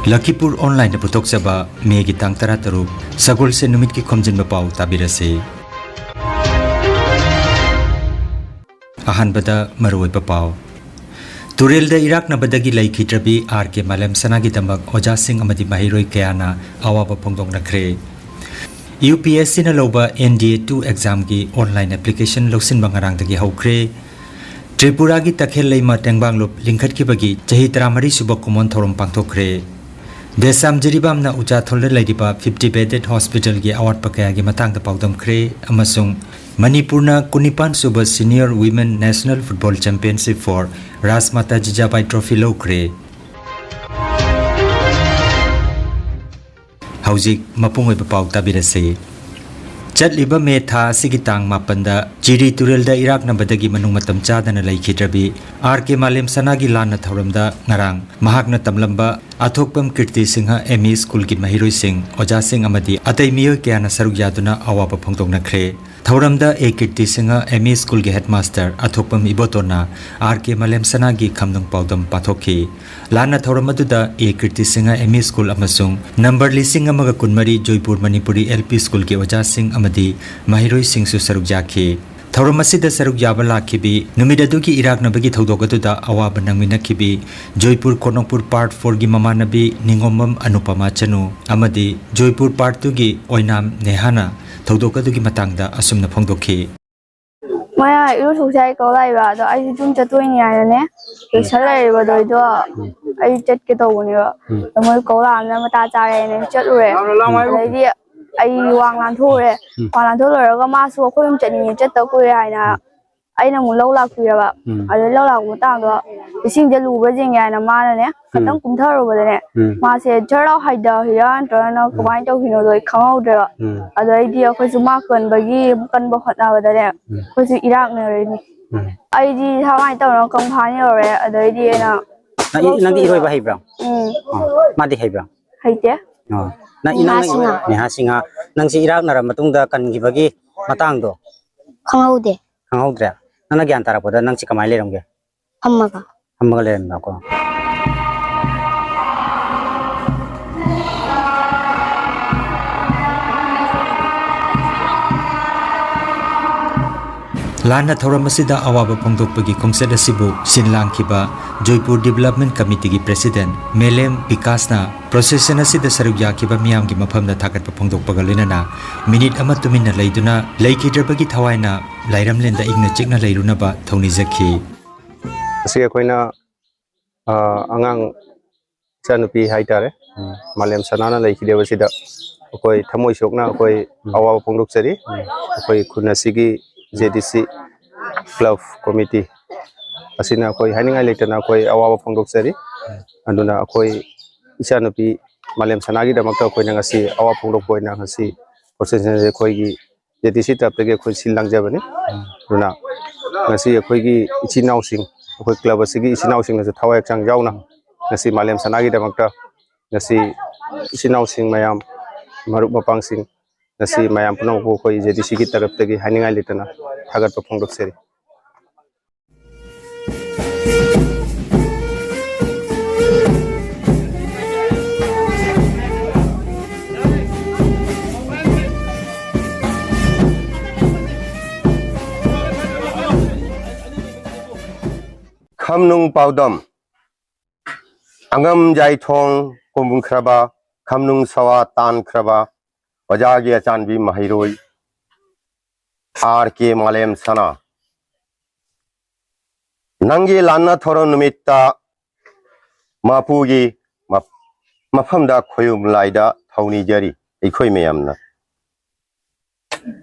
Lakhipur online na putok sa ba may gitang tarataruk sagol sa numit ki Khomjinba Pao tabirase. Ahanbada maruay pa Pao. Turil da Iraq na badagi Lakhitrabi RK Malem sanagi damag ojasing amadi mahiroy kaya na awa pa pongdong na kre. UPSC na loba NDA 2 exam ki online application loksin bangarang dagi haukre. Tripura ki takhel lay matengbang lop lingkhat ki bagi jahi taramari subak kumon thorom pangthokre. Desam Jiribam na uja tholda laidiba 50 bedded hospital ki award pakaya ki matang da paudam kre amasung Manipur na kunipan suba senior women national football championship for Rasmata Jijabai trophy lo kre. Haujik mapungoy papaw tabirase. Chatliba me tha sigitang mapanda Jiri Turelda Iraq na badagi manung matam chada na Lakhitrabi RK Malem sanagi lan na thoramda ngarang mahak na tamlamba athokpam Kirti Singha ME school ki mahiroi sing oja sing amadi atai miyo kya na saruk yaduna awa pa phongtong na khre thoramda e Kirti Singha ME school ki headmaster athokpam ibotona RK Malem sanagi khamnung paudam pathokhi lan na thoramadu e Kirti Singha ME school amasung number lising amaga kunmari Joypur Manipuri LP school ki oja sing amadi mahiroi sing su saruk jakhi Thauramasi saruk yaba lakhibi numidadu ki Iraq nabagi thodogatuda awaba nangminakhibi Joypur Konongpur part 4 gi mamanabi ningomam anupama chanu amadi Joypur part 2 gi oinam nehana thodogatu gi matangda asumna phongdokhi Maya iru thusai ko lai ba do ai jum chatoi ni ai ne ke salai ba do do ai chat ke to ni ba moi ko la na mata cha re ne chat re lai di ai wang lan thu re wang lan thu rồiก็มาสัวคุยจะนี่จะตะกุยai na ai na mu lâu la kuy ba ai lâu la mu tang do sing je lu ba jing ai na ma ne ka tang kum tha ro ba ne ma se char lo hai da ya to na ko bai to hino do khang de ai di ko su ma kan ba gi kan ba khat na ba de ko su Iraq ne re ni ai di tha mai to no kong pha ni re ai di na nang di roi ba hai bra ma di hai bra hai te na inang ne ha singa nang si Iraq na matung da kan gi bagi matang do khangaude khanghaudra nang gyan tara poda nang si kamai le rongge hammaga le na ko Lana Thoramasida awaba phongdokpagi khongset asibu sinlang khiba Joypur Development Committee gi President Melem Bikasna procession asida saruk yakhiba miyam gi mafamda thakat phongdokpaga lenana minute ama tuminna leiduna Lakhitrabagi thawaina lairamlenda igna chikna leiruna ba thoni jakhi asi koina angang chanupi haitare Malem sanana Lakhideba sida koi thamoi sokna koi awaba phongdok chari koi khunasigi JDC Club Committee asina koi haningai letana koi awawa phongdok chari anduna koi ichanupi Malem sanagi damakta koi ngasi awa phongdok koi na ngasi process koi gi JDC tapte koi silang jabani anduna ngasi koi gi ichinau sing koi club asigi ichinau sing na thawai chang jauna ngasi Malem sanagi damakta ngasi ichinau sing mayam maruk mapang sing ngasi mayam puno ko JDC ki taraf tagi haningai letana thagat phongdok seri Khamnung paudam angam jai thong kombung khraba khamnung sawa tan khraba wajagi achanbi mahiroi RK Malem sana nangi lanna thoro numitta mapugi mafamda khoyum laida thauni jari ekhoi meyamna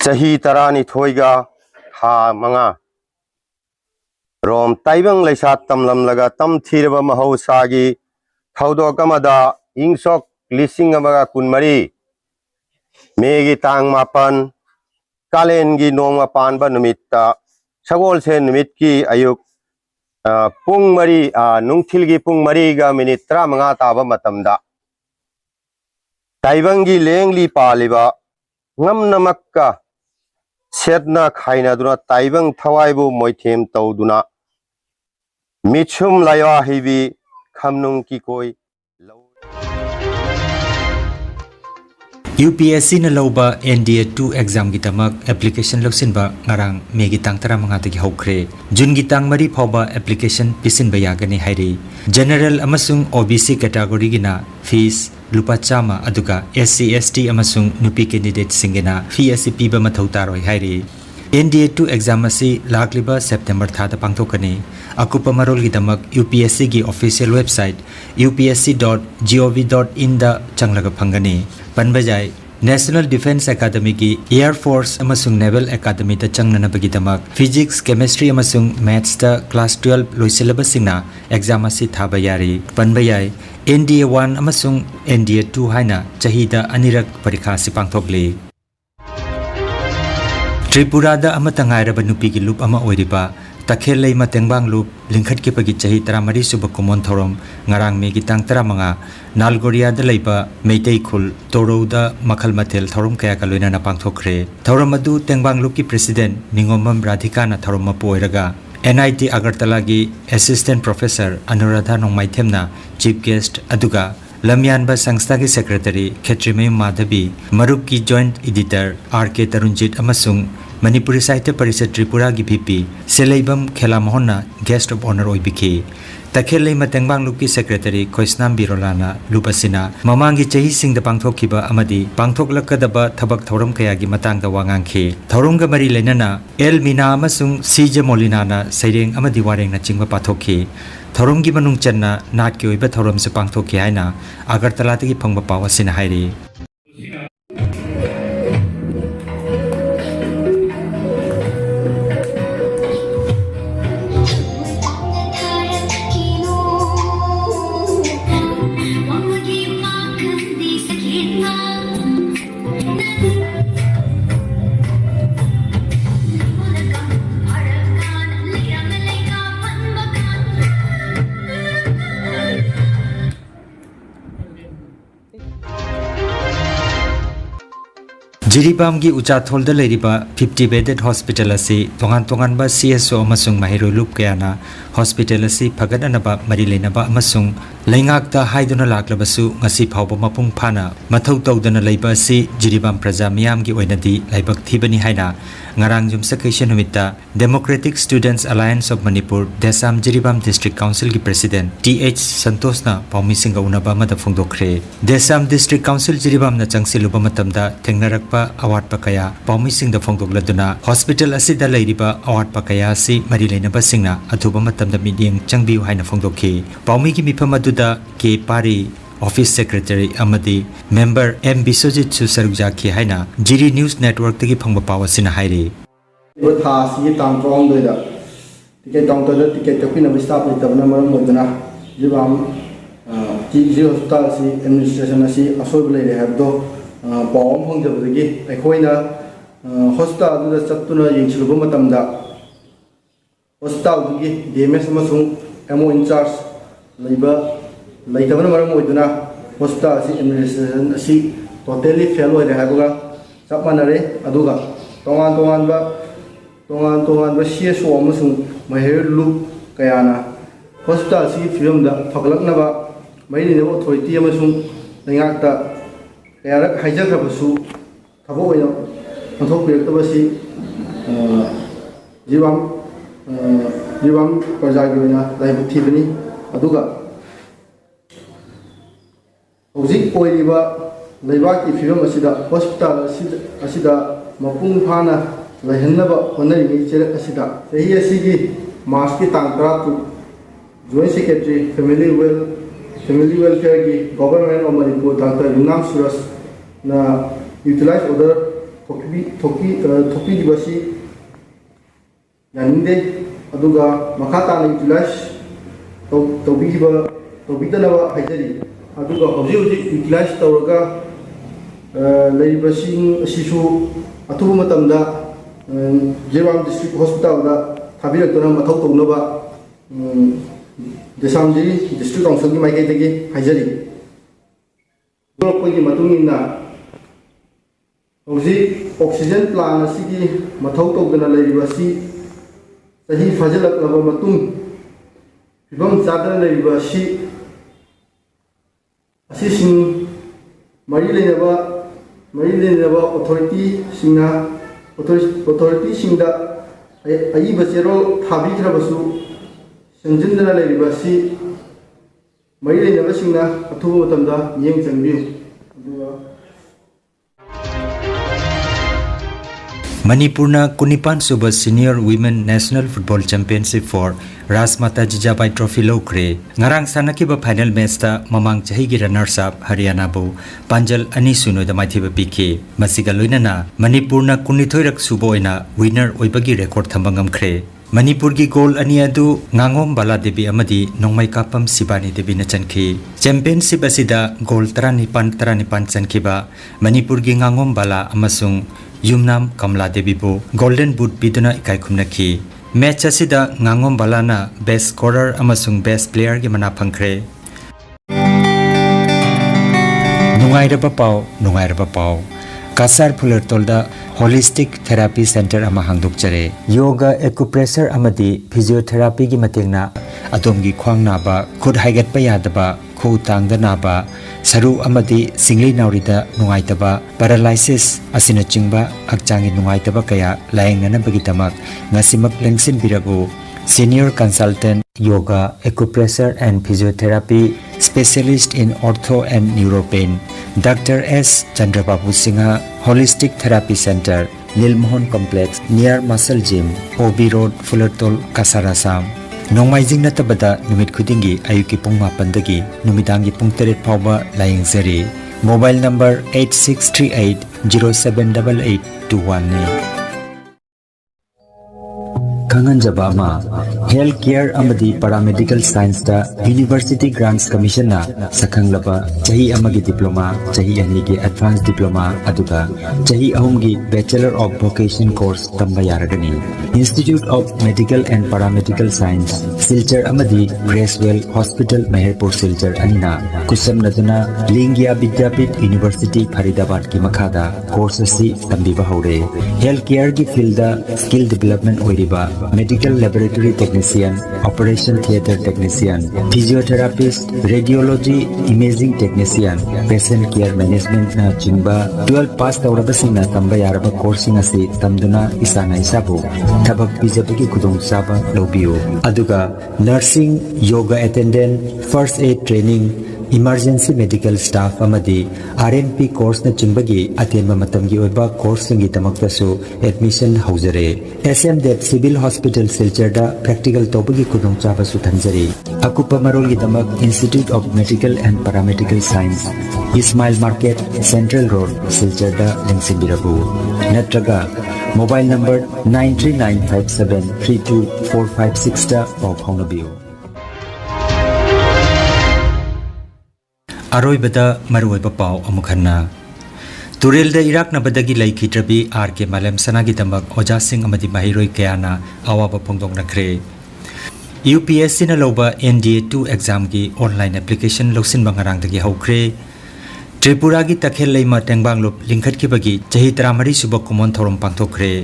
chahi tarani thoiga ha manga rom taibang laisa tamlam laga tam thirba mahausagi thaudo kamada ingsok lising amaga kunmari megi tang mapan kalen gi nongma panba numitta sagol se numit ki ayuk pung mari nungthil gi pung mari ga minute 35 taba matamda taibangi lengli paliba ngamnamakka setna khaina duna taibang thawaibu moithem tawduna michum laya hibi khamnung ki koi UPSC na lauba NDA 2 exam gitamak application lausinba ngarang May gitang 15 tagi hokre June gitang mari phauba application pisinba yagani hairi general amasung OBC category gina fees lupa chama aduga SC ST amasung nupi candidate singena fee asi piba mathau taroi hairi NDA 2 exam asi lakliba September thada pangthokani akupa marol gidamak UPSC gi official website upsc.gov.in da changlaga phangani panbajai National Defense Academy gi Air Force amasung Naval Academy da changnana bagidamak Physics Chemistry amasung Maths da class 12 loisilaba singna exam asi thaba yari panbayai NDA 1 amasung NDA 2 haina chahida anirak parikha si pangthokli Tripura da amata ngairaba nupi gi loop ama oiriba Takhelai matengbang loop lingkhat ki pagi chahi 13 suba kumon thorom ngarang me gi tang 15 Nalgoria da leiba Meitei khul Torouda makhal mathel thorom kaya ka loina na pangthokre thorom adu tengbang loop ki president Ningomam Radhika na thorom ma poiraga NIT Agartala gi assistant professor Anuradha Nongmaithemna chief guest aduga Lamyanba Sangstha ki secretary Khetrimay Madhabi Marup ki joint editor RK Tarunjit amasung Manipuri Sahitya Parishad Tripura gi VP Selaibam Khela Mohonna guest of honor oibiki Takhelai matengbang luki secretary Khoisnam Birolana lupasina mamangi chahi singda pangthokhiba amadi pangthoklakadaba thabak thoram kaya gi matangda wangangkhi thoromga mari lenana El Mina amasung Sija Molina na saireng amadi wareng na chingba pathokhi thoromgi manung channa nat ki oiba thorom se pangthokhi haina Agartala tagi phangba pawasina hairi Jiribam gi Uchathol da leiriba 50 bedded hospital asi tongan ba CSO amasung Mahiru loop kayana hospital asi phaganaba mari leinaba amasung leingak da haiduna laklabasu ngasi phawba mapung phana mathau tawdana leiba asi Jiribam praja miyam gi oinadi laibak thibani haina ngarang jumsakaisha numita Democratic Students Alliance of Manipur Desam Jiribam District Council gi president TH Santosna Paumi Singa unaba mada phongdokre Desam District Council Jiribam na changsiluba matamda thengnarakpa award pakaya Paumi Singda phongdokladuna hospital asida leiriba award pakaya si mari leinaba singna athuba matamda meeting changbiu haina phongdokhi Paumi gi mifam aduda ke pari Office Secretary Amadi Member M. Bisojit Susarugjakhi Haina Jiri News Network tagi phangba pawasina hairi tha si tang trong doida ticket counter da ticket kapina staff ni tabna maram modana jibam ji hospital si administration si asol le habdo pawm phang jabdagi aikhoina hospital da chatuna yingchiluba matamda hospital gi DMS amasung MO in charge leiba leitabana maram oiduna hospital si administration si totally fail oi rehabuga chapmanare aduga tongan ba CSO amasung Mahir loop kayana hospital si film da phaglaknaba maini ne authority amasung lengakta kayarak haijagrabasu thabo oina anthok pirakta si jibam projagi oina laibu thibani aduga Hojik oiriba leibaki film asida hospital asida mapung phana laihannaba honari cherak asida sehi asigi March ki tang 3 Joint Secretary Family Welfare gi Government of Manipur Dr. Yunam Suras na utilize order thoki dibasi yaninde aduga makata na utilize tobidana haijari aduga hoji utilize tawraga leibasing sisu atubu matamda Jiribam District Hospital da thabirakna mathau townaba Desamjiri District Council ki maikai tagi haijari lokoi matungina hoji oxygen plant asigi mathau tawdana leibasi sahi fajalak laba matung fibam chadana leibasi asising mari leinaba mari lenaba authority singna authority singda ai basero thabi khrabasu sanjindana leiriba si mari lenaba singna athuba matamda yeng changbiu Manipurna Kunipan Suba Senior Women National Football Championship for Rasmata Jijabai Trophy Lokre ngarang sanakiba final match ta mamang chahigi runners up Haryana bu Panjal ani suno da maithiba piki masiga loinana Manipurna kunithoirak suboina winner oibagi record thambangam khre Manipur ki goal ani adu ngangom bala devi amadi nongmai kapam sibani devi na chankhi championship asida goal 39 chankhiba Manipur ki ngangom bala amasung Yumnam Kamla Devi bu Golden Boot biduna ikai khumnakhi match asida ngangom balana best scorer amasung best player gi mana phangkhre nungairaba pau Kasar Fuller tolda Holistic Therapy Center ama hangduk chare yoga acupressure amadi physiotherapy gi matengna adomgi khwang naba khud haigat pa yadaba khu tangda naba saru amadi singli naurida nungaitaba paralysis asina chingba akchangi nungaitaba kaya laengna bagi tamak ngasimak lengsin biragu senior consultant yoga acupressure and physiotherapy specialist in ortho and neuropain Dr. S. Chandrababu Singha Holistic Therapy Center Nilmohon Complex near Muscle Gym OB Road Fullertol Kasarasam Nongmaijing natabada numit khudingi ayuki pung 8 dagi numidangi pung 3 phawba layengzari mobile number 8638078821 ni Kanganjaba ma healthcare amadi paramedical science da University Grants Commission na sakhanglaba chahi amagi diploma chahi anigi advanced diploma aduga chahi ahumgi bachelor of vocation course tamba yaragani Institute of Medical and Paramedical Science Silchar amadi Gracewell Hospital Meherpur Silchar anina kusam naduna Lingya Vidyapit University Faridabad ki makhada course si tambiba haure healthcare ki field da skill development oiriba medical laboratory technician, operation theater technician, physiotherapist, radiology, imaging technician, patient care management na chingba 12 pass tawrabasing na tamba yaraba coursing asi tamduna isana isabu thabak bijabagi kudong saba lobiyo aduga nursing, yoga attendant, first aid training emergency medical staff amadi RNP course na chimbagi atenba matamgi oiba course singi tamaktasu admission haujare SM Dev Civil Hospital Silcharda practical tobagi kudong chaba su thanjari akupa marol gi tamak Institute of Medical and Paramedical Science Ismail Market Central Road Silcharda Lengsimbirabu natraga mobile number 9395732456 da of Honabiu Aroibada maruiba pau amukhanna Turelda Iraq nabadagi laikhitrabi RK Malem Sanagi Tambak Oja Singh amadi mahiroi kayana awaba phongdong nakre UPSC na loba NDA 2 exam gi online application loksin bangarang dagi haukhre Tripura gi takhel leima tengbang lup lingkhat ki bagi chahi 13 suba common thorom pangthokre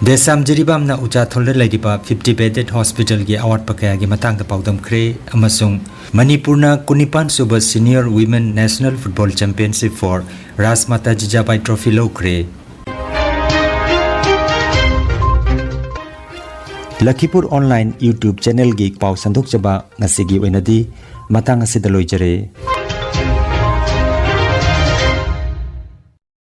Desam Jiribam na ucha tholda laidiba 50 bedded hospital gi award pakaya gi matang da paudam khre amasung Manipurna Kunipan Suba Senior Women National Football Championship for Rasmata Jijabai Trophy Lokre Lakhipuronline YouTube channel gi pau sandok chaba ngasigi oinadi matang asida loijare